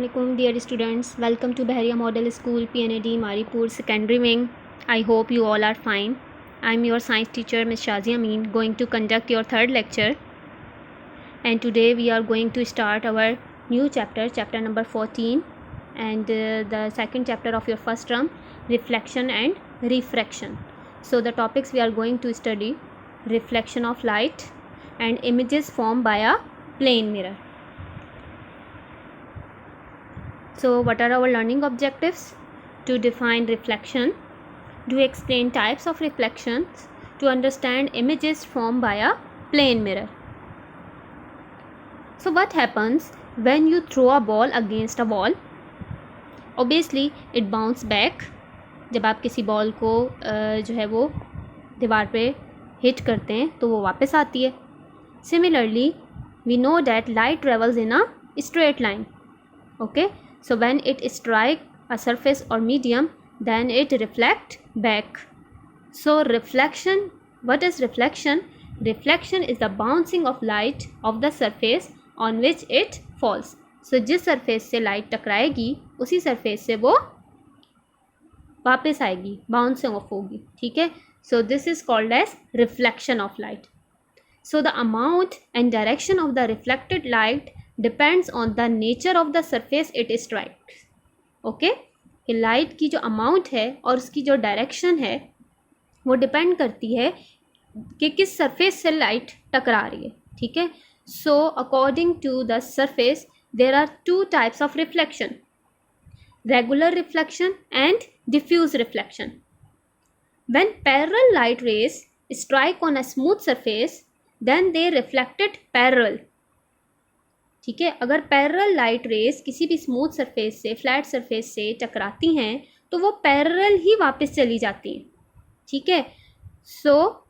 Assalamualaikum dear students, welcome to Bahariya Model School PNAD Maripur Secondary Wing. I hope you all are fine. I am your science teacher Ms. Shazia Amin, going to conduct your third lecture, and today we are going to start our new chapter number 14, and the second chapter of your first term, reflection and refraction. So the topics we are going to study: reflection of light and images formed by a plane mirror. So what are our learning objectives? To define reflection, to explain types of reflections, to understand images formed by a plane mirror. So what happens when you throw a ball against a wall? Obviously it bounce back. जब आप किसी ball को जो है वो दीवार पे hit करते हैं तो वो वापस आती है. Similarly, we know that light travels in a straight line. Okay. So when it strikes a surface or medium, then it reflects back. So reflection, what is reflection? Reflection is the bouncing of light of the surface on which it falls. So जिस surface से light टकराएगी उसी surface से वो वापस आएगी, bouncing off होगी. ठीक है. So this is called as reflection of light. So the amount and direction of the reflected light depends on the nature of the surface it strikes. Okay? कि light की जो अमाउंट है और उसकी जो डायरेक्शन है वो डिपेंड करती है कि किस सरफेस से लाइट टकरा रही है. ठीक है. So according to the surface there are two types of reflection: regular reflection and diffuse reflection. When parallel light rays strike on a smooth surface then they reflected parallel. ठीक है. अगर parallel light rays किसी भी smooth surface से, flat surface से टकराती हैं तो वो पैरेलल ही वापस चली जाती हैं. ठीक है. So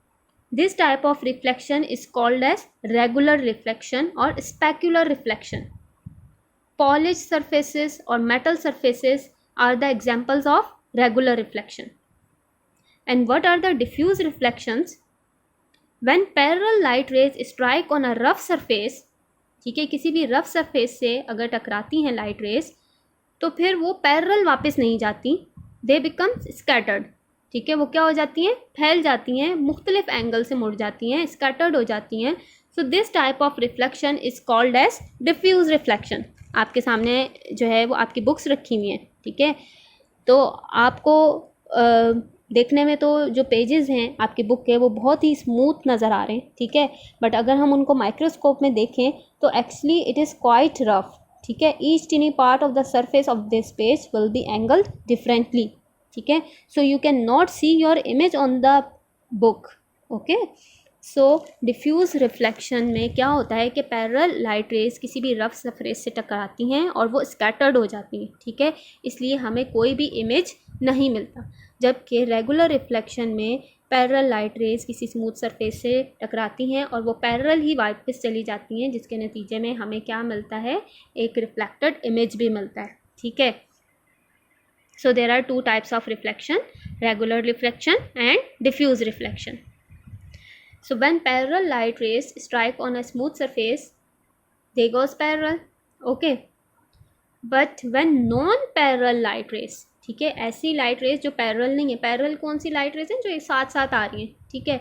this type of reflection is called as regular reflection और स्पेक्युलर रिफ्लेक्शन. पॉलिश सरफेसेस और metal surfaces are the examples of regular reflection. And what are the diffuse reflections? When parallel light rays strike on a rough surface, ठीक है, किसी भी rough surface से अगर टकराती हैं लाइट रेज तो फिर वो पैरेलल वापस नहीं जाती, दे बिकम स्कैटर्ड. ठीक है. वो क्या हो जाती हैं? फैल जाती हैं, मुख्तलिफ एंगल से मुड़ जाती हैं, स्कैटर्ड हो जाती हैं. So this type of reflection is called as diffuse reflection. आपके सामने जो है वो आपकी बुक्स रखी हुई हैं. ठीक है. तो आपको देखने में तो जो पेजेस हैं आपकी बुक के वो बहुत ही स्मूथ नज़र आ रहे हैं. ठीक है. बट अगर हम उनको माइक्रोस्कोप में देखें तो actually it is quite rough. ठीक है. Each टिनी part of the surface of this page will be angled differently. ठीक है. So you can not see your image on the book. Okay. So diffuse reflection में क्या होता है कि parallel light rays किसी भी रफ सरफेस से टकराती हैं और वो स्कैटर्ड हो जाती हैं. ठीक है. इसलिए हमें कोई भी इमेज नहीं मिलता. जबकि रेगुलर रिफ्लेक्शन में पैरेलल लाइट रेज किसी स्मूथ सरफेस से टकराती हैं और वो पैरेलल ही वापस चली जाती हैं, जिसके नतीजे में हमें क्या मिलता है? एक रिफ्लेक्टेड इमेज भी मिलता है. ठीक है. So there are two types of reflection: regular reflection and diffuse reflection. So when parallel light rays strike on a smooth surface, they goes parallel. Okay. But when non-parallel light rays, ठीक है, ऐसी light rays जो parallel नहीं है. Parallel कौन सी light rays हैं? जो एक साथ साथ आ रही हैं. ठीक है.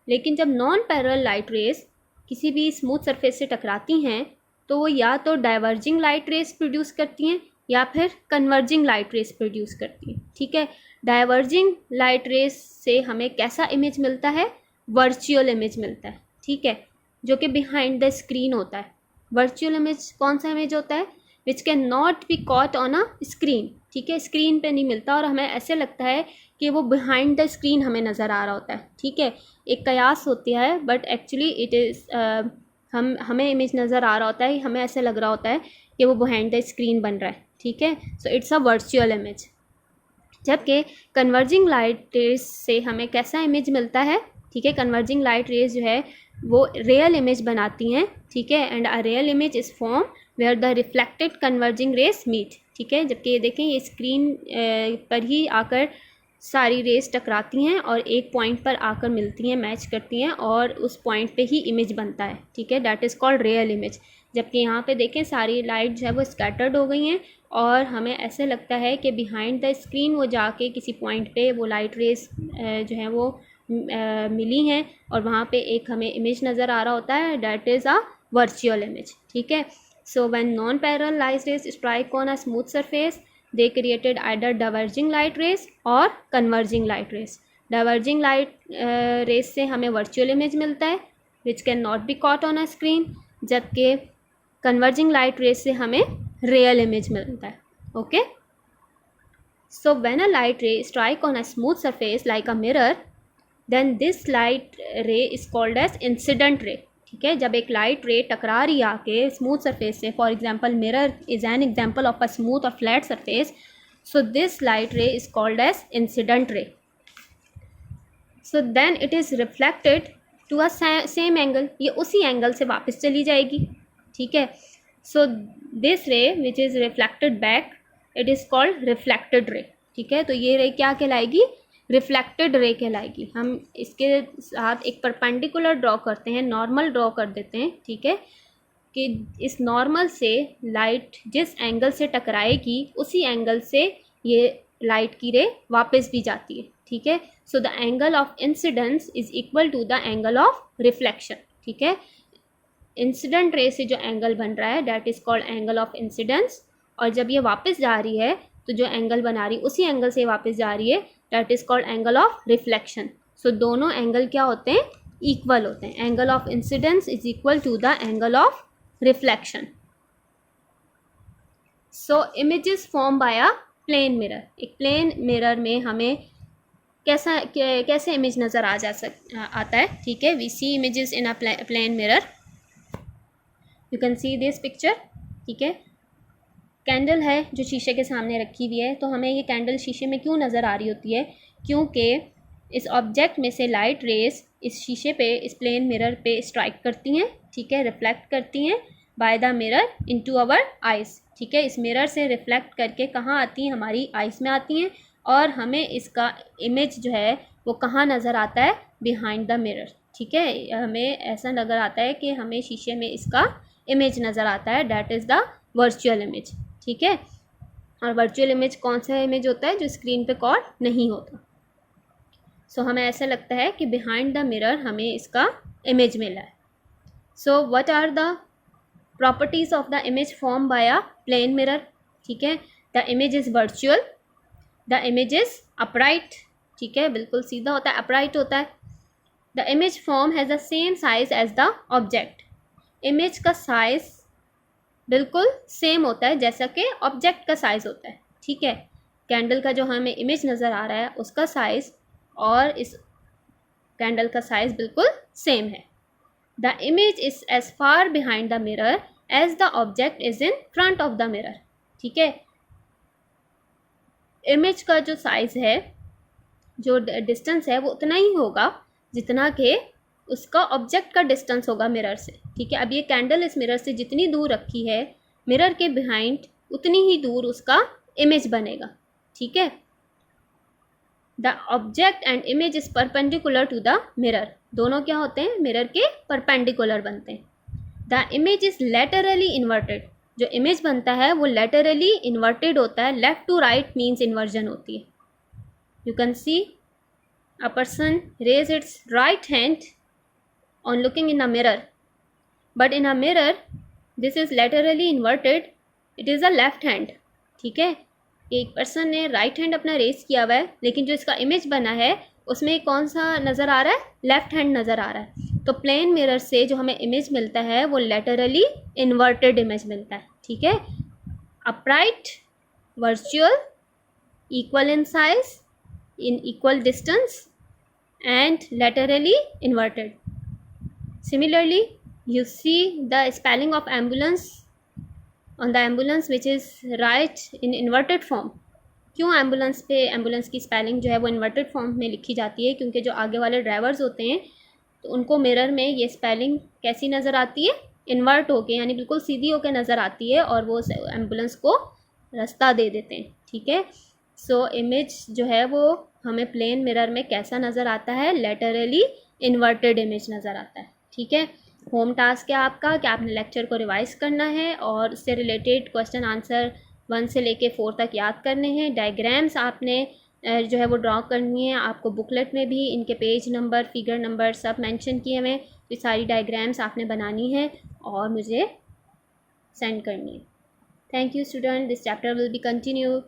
लेकिन जब नॉन पैरेलल लाइट रेज किसी भी स्मूथ सरफेस से टकराती हैं तो वो या तो डाइवर्जिंग लाइट रेज प्रोड्यूस करती हैं या फिर कन्वर्जिंग लाइट रेज प्रोड्यूस करती हैं. ठीक है. डाइवर्जिंग लाइट रेज से हमें कैसा इमेज मिलता है? वर्चुअल इमेज मिलता है. ठीक है. जो कि बिहाइंड द स्क्रीन होता है. वर्चुअल इमेज कौन सा इमेज होता है? Which can not be caught on a screen. ठीक है. स्क्रीन पे नहीं मिलता और हमें ऐसे लगता है कि वो बिहाइंड द स्क्रीन हमें नज़र आ रहा होता है. ठीक है. एक कयास होती है बट एक्चुअली इट इज़ हमें इमेज नज़र आ रहा होता है, हमें ऐसे लग रहा होता है कि वो बिहाइंड द स्क्रीन बन रहा है. ठीक है. So it's a virtual image. जबकि कन्वर्जिंग लाइट रेज से हमें कैसा इमेज मिलता है? ठीक है. कन्वर्जिंग लाइट रेज जो है वो रियल इमेज बनाती हैं. ठीक है. And a real image is form where the reflected converging rays meet. ठीक है. जबकि ये देखें ये स्क्रीन पर ही आकर सारी रेज टकराती हैं और एक पॉइंट पर आकर मिलती हैं, मैच करती हैं और उस पॉइंट पे ही इमेज बनता है. ठीक है. That is called real image. जबकि यहाँ पे देखें सारी लाइट जो है वो स्कैटर्ड हो गई हैं और हमें ऐसे लगता है कि बिहाइंड द स्क्रीन वो जाके किसी पॉइंट पे वो लाइट रेस जो है वो मिली हैं और वहाँ पे एक हमें इमेज नज़र आ रहा होता है, that is a virtual image. ठीक है, so when non parallel light rays strike on a smooth surface they created either diverging light rays और converging light rays. Diverging light rays से हमें वर्चुअल इमेज मिलता है which can not be caught on a screen, जबकि converging light rays से हमें real image मिलता है। Okay, so when a light ray strike on a smooth surface like a mirror then this light ray is called as incident ray. ठीक है, जब एक light रे टकरा रही आके स्मूथ सरफेस से, for example mirror is an example of a smooth और flat surface, so this light ray is called as incident ray. So then it is reflected to a same angle, ये उसी angle से वापस चली जाएगी। ठीक है, सो दिस रे which is reflected back it is called reflected ray. ठीक है, तो ये रे क्या कहलाएगी, रिफ्लेक्टेड रे कहलाएगी। हम इसके साथ एक परपेंडिकुलर ड्रॉ करते हैं, नॉर्मल ड्रॉ कर देते हैं। ठीक है, कि इस नॉर्मल से लाइट जिस एंगल से टकराएगी उसी एंगल से ये लाइट की रे वापस भी जाती है। ठीक है, so the angle of incidence is equal to the angle of reflection. ठीक है, इंसिडेंट रे से जो एंगल बन रहा है that is called angle of incidence, और जब ये वापस जा रही है तो जो एंगल बना रही है उसी एंगल से वापस जा रही है that is called angle of reflection. So दोनों एंगल क्या होते हैं, इक्वल होते हैं। Angle of incidence is equal to the angle of reflection. So images form by a plane mirror, एक प्लेन मिरर में हमें कैसे इमेज नज़र आता है। ठीक है, we see images in a plane mirror, you can see this picture. ठीक है, कैंडल है जो शीशे के सामने रखी हुई है, तो हमें ये कैंडल शीशे में क्यों नज़र आ रही होती है, क्योंकि इस ऑब्जेक्ट में से लाइट रेस इस शीशे पे, इस प्लेन मिरर पे स्ट्राइक करती हैं। ठीक है, रिफ्लेक्ट करती हैं by the mirror into our eyes. ठीक है, इस मिरर से रिफ्लेक्ट करके कहाँ आती हैं, हमारी आइज़ में आती हैं, और हमें इसका इमेज जो है वो कहाँ नज़र आता है, बिहाइंड द मिरर। ठीक है, हमें ऐसा नज़र आता है कि हमें शीशे में इसका इमेज नज़र आता है, that is the virtual image. ठीक है, और वर्चुअल इमेज कौन सा इमेज होता है, जो स्क्रीन पे कॉल नहीं होता। सो हमें ऐसा लगता है कि बिहाइंड द मिरर हमें इसका इमेज मिला है। So what are the properties of the image form by a plane mirror. ठीक है, the image is virtual, the image is upright. ठीक है, बिल्कुल सीधा होता है, अपराइट होता है। The image form has the same size as the object, image का साइज बिल्कुल सेम होता है जैसा कि ऑब्जेक्ट का साइज़ होता है। ठीक है, कैंडल का जो हमें इमेज नज़र आ रहा है उसका साइज़ और इस कैंडल का साइज़ बिल्कुल सेम है। The image is as far behind the mirror as the object is in front of the mirror. ठीक है, इमेज का जो साइज़ है, जो डिस्टेंस है, वो उतना ही होगा जितना कि उसका ऑब्जेक्ट का डिस्टेंस होगा मिरर से। ठीक है, अब ये कैंडल इस मिरर से जितनी दूर रखी है, मिरर के बिहाइंड उतनी ही दूर उसका इमेज बनेगा। ठीक है, the object and image is perpendicular to the mirror, दोनों क्या होते हैं, मिरर के परपेंडिकुलर बनते हैं। The image is laterally inverted, जो इमेज बनता है वो लेटरली इन्वर्टेड होता है, left to right means inversion होती है। You can see a person raise its right hand on looking in a mirror, but in a mirror this is laterally inverted, it is a left hand। ठीक है, एक person ने right hand अपना race किया हुआ है, लेकिन जो इसका इमेज बना है उसमें कौन सा नज़र आ रहा है, लेफ्ट हैंड नज़र आ रहा है। तो प्लेन मिरर से जो हमें इमेज मिलता है वो लेटरली इन्वर्टेड इमेज मिलता है। ठीक है, upright, virtual, equal in size, in equal distance and laterally inverted. Similarly, you see the spelling of ambulance on the ambulance which is right in inverted form। क्यों ambulance पे ambulance की spelling जो है वो इन्वर्टेड फॉर्म में लिखी जाती है, क्योंकि जो आगे वाले ड्राइवर्स होते हैं तो उनको मिरर में ये स्पेलिंग कैसी नज़र आती है, इन्वर्ट होके, यानी बिल्कुल सीधी होके नज़र आती है, और वो एम्बुलेंस को रास्ता दे देते हैं। ठीक है, सो इमेज जो है वो हमें प्लेन मिरर में कैसा नज़र आता है, लेटरली इन्वर्टेड इमेज नज़र आता है। ठीक है, होम टास्क है आपका कि आपने लेक्चर को रिवाइज करना है और उससे रिलेटेड क्वेश्चन आंसर 1 से लेके 4 तक याद करने हैं। डायग्राम्स आपने जो है वो ड्रॉ करनी है। आपको बुकलेट में भी इनके पेज नंबर, फिगर नंबर सब मेंशन किए हुए हैं। ये सारी डायग्राम्स आपने बनानी है और मुझे सेंड करनी है। Thank you student, this chapter will be continue.